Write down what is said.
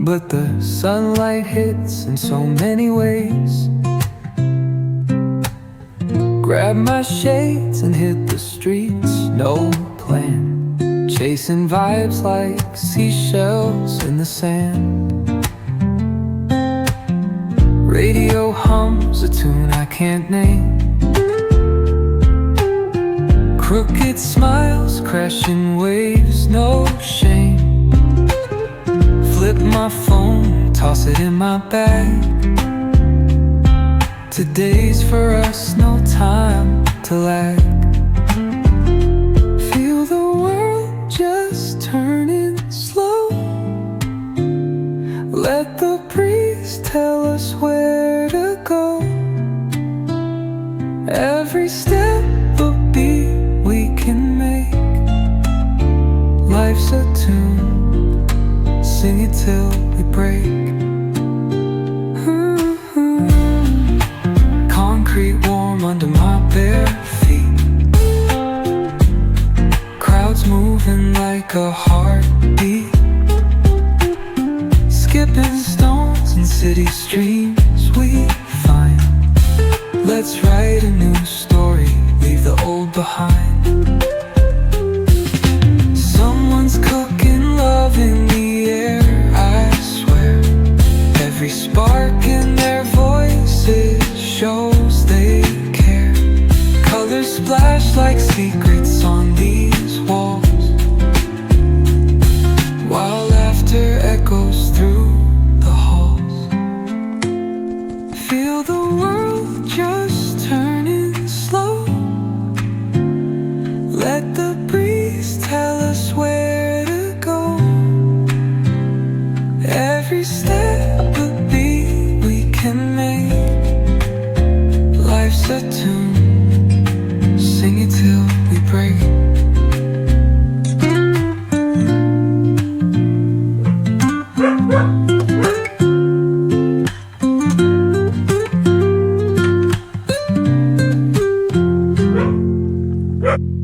but the sunlight hits in so many ways. Grab my shades and hit the streets, no plan, chasing vibes like seashells in the sand. Radio hums a tune I can't name. Crooked smiles, crashing waves, no shame. Flip my phone, toss it in my bag. Today's for us, no time to lag. Feel the world just turning slow. Let the breeze tell us where to go. Every step a beat we can make. Life's a tune, sing it till we break. Concrete warm under my bare feet. Crowds moving like a heartbeat. Skipping stones in city streams we find. Let's write a new story, leave the old behind. Someone's cooking love in the air, I swear. Every spark in their voices shows they care. Colors splash like secrets on these walls, while laughter echoes through the halls. Feel the world just turning slow. Let the breeze tell us where to go. Every step a beat we can make. Life's a tune,